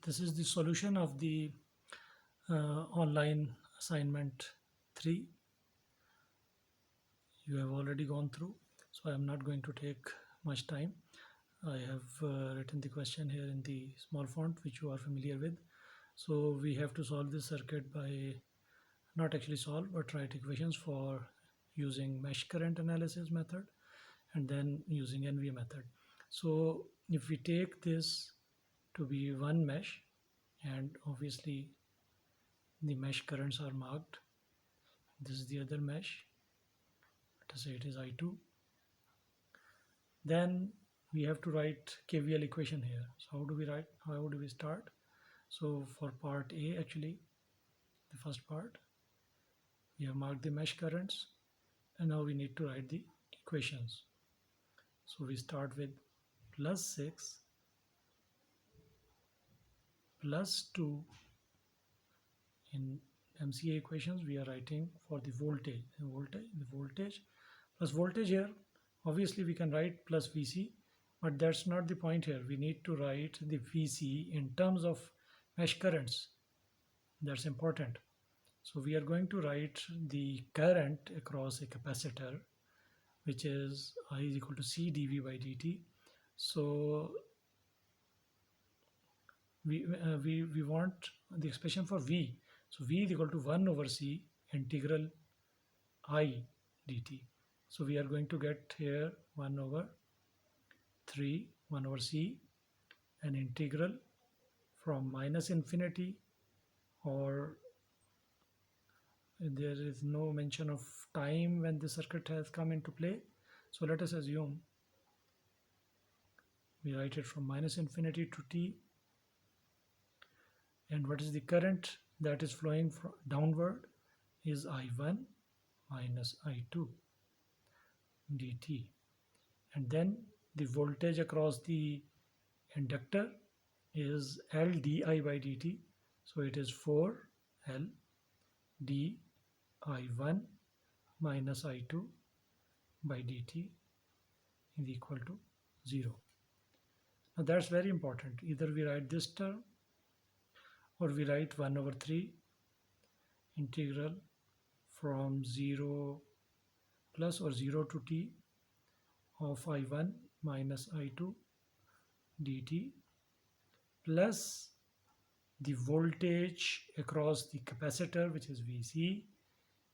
This is the solution of the online assignment 3. You have already gone through, so I am not going to take much time. I have written the question here in the small font which you are familiar with. So we have to solve this circuit by not actually solve but write equations for using mesh current analysis method and then using NV method. So if we take this to be one mesh, and obviously the mesh currents are marked, this is the other mesh, let us say it is I2, then we have to write KVL equation here. So how do we start? So for part A, actually the first part, we have marked the mesh currents and now we need to write the equations. So we start with plus 6 plus 2. In MCA equations we are writing for the voltage, the voltage plus voltage here. Obviously we can write plus VC, but that's not the point here. We need to write the VC in terms of mesh currents. That's important. So we are going to write the current across a capacitor, which is I is equal to C dV by dt. So we want the expression for V. So V is equal to 1 over C integral I dt. So we are going to get here 1 over 3, 1 over C, an integral from minus infinity, or there is no mention of time when the circuit has come into play. So let us assume we write it from minus infinity to t. And what is the current that is flowing downward is I1 minus I2 dt. And then the voltage across the inductor is L di by dt. So it is 4L d I1 minus I2 by dt is equal to 0. Now that's very important. Either we write this term or we write 1 over 3 integral from 0 plus or 0 to t of I1 minus I2 dt plus the voltage across the capacitor, which is VC,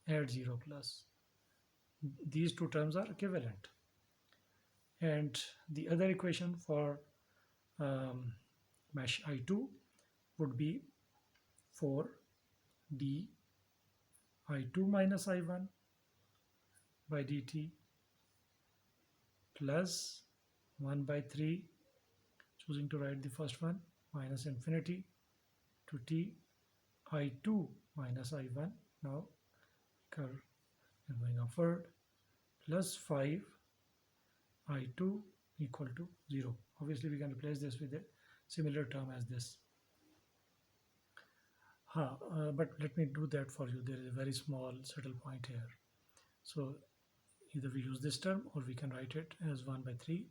at 0 plus. These two terms are equivalent. And the other equation for mesh I2 would be 4 d I2 minus I1 by dt plus 1 by 3, choosing to write the first one, minus infinity to t I2 minus I1, now curve is going upward, plus 5 I2 equal to 0. Obviously we can replace this with a similar term as this. But let me do that for you. There is a very small subtle point here. So either we use this term or we can write it as 1 by 3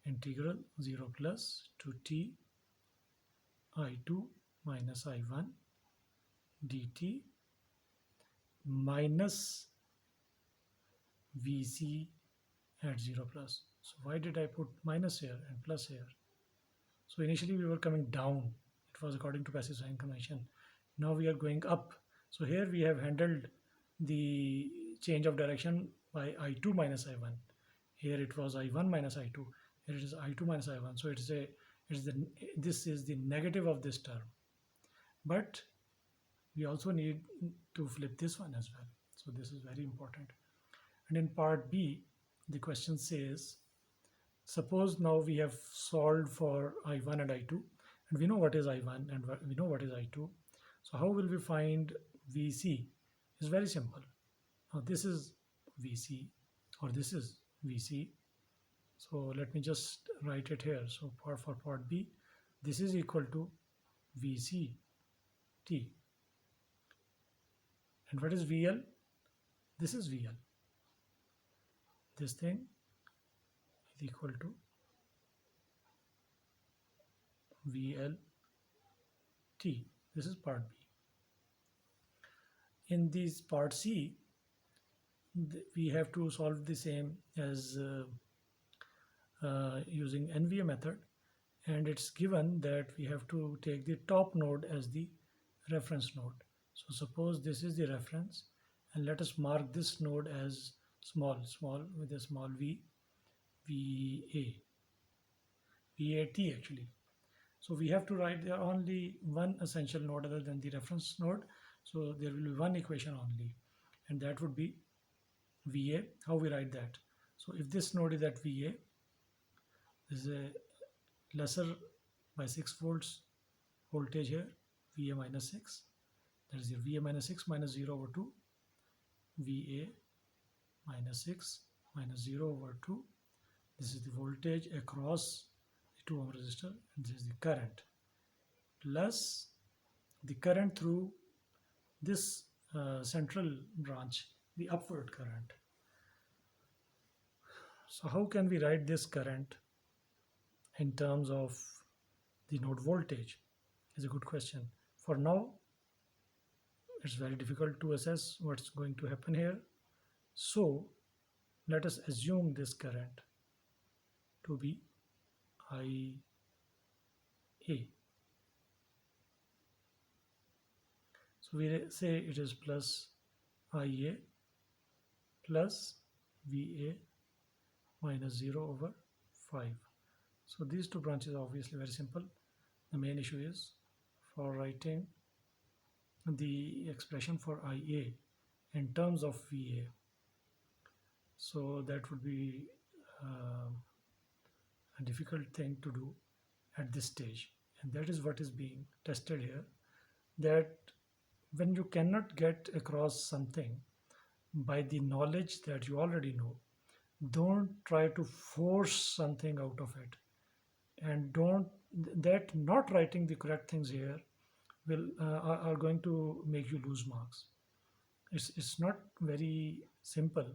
integral 0 plus to t I2 minus I1 dt minus VC at 0 plus. So why did I put minus here and plus here? So initially we were coming down. It was according to passive sign convention. Now we are going up. So here we have handled the change of direction by I2 minus I1. Here it was I1 minus I2. Here it is I2 minus I1. So this is the negative of this term. But we also need to flip this one as well. So this is very important. And in part B, the question says, suppose now we have solved for I1 and I2, and we know what is I1 and we know what is I2. So how will we find VC? It's very simple. Now this is VC or this is VC. So let me just write it here. So for part B, this is equal to VC T. And what is VL? This is VL. This thing is equal to VL t. This is part B. In this part C, we have to solve the same as using NVA method, and it's given that we have to take the top node as the reference node. So suppose this is the reference, and let us mark this node as small with a small v, VAT actually. So we have to write there only one essential node other than the reference node. So there will be one equation only, and that would be VA. How we write that? So if this node is at VA, this is a lesser by 6 volts voltage here, VA minus 6. That is your VA minus 6 minus 0 over 2, VA minus 6 minus 0 over 2. This is the voltage across the 2 ohm resistor, and this is the current, plus the current through this central branch, the upward current. So how can we write this current in terms of the node voltage is a good question. For now, it's very difficult to assess what's going to happen here. So let us assume this current to be IA. So we say it is plus IA plus VA minus 0 over 5. So these two branches are obviously very simple. The main issue is for writing the expression for IA in terms of VA. So that would be a difficult thing to do at this stage, and that is what is being tested here, that when you cannot get across something by the knowledge that you already know, don't try to force something out of it, and don't that not writing the correct things here will are going to make you lose marks. It's not very simple,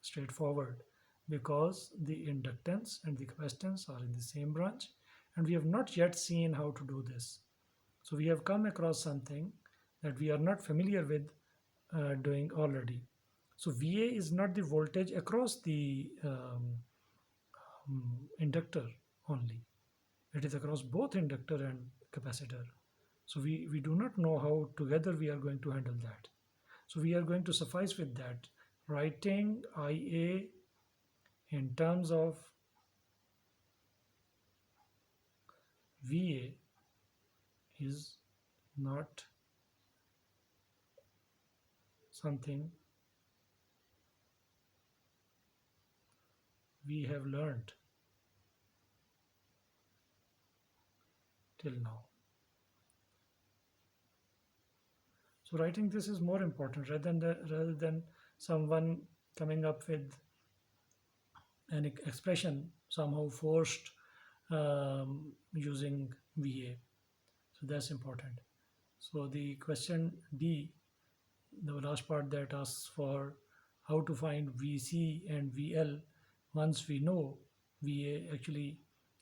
straightforward, because the inductance and the capacitance are in the same branch, and we have not yet seen how to do this. So we have come across something that we are not familiar with doing already. So VA is not the voltage across the inductor only. It is across both inductor and capacitor. So we do not know how together we are going to handle that. So we are going to suffice with that. Writing IA in terms of VA is not something we have learned till now. So writing this is more important rather than someone coming up with an expression somehow forced using VA. So that's important. So the question D, the last part that asks for how to find VC and VL once we know VA actually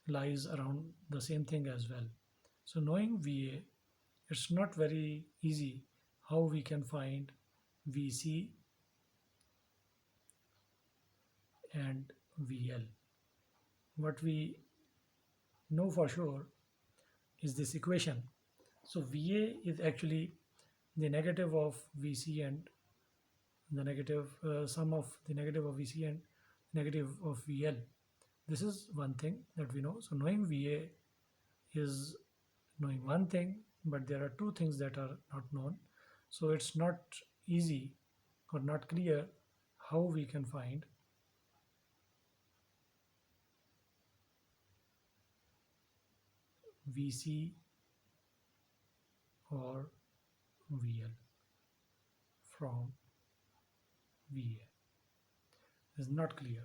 lies around the same thing as well. So knowing VA, it's not very easy how we can find VC and VL. What we know for sure is this equation. So VA is actually the negative of VC and the negative sum of the negative of VC and negative of VL. This is one thing that we know. So knowing VA is knowing one thing, but there are two things that are not known. So it's not easy or not clear how we can find VC or VL from VA. It's not clear.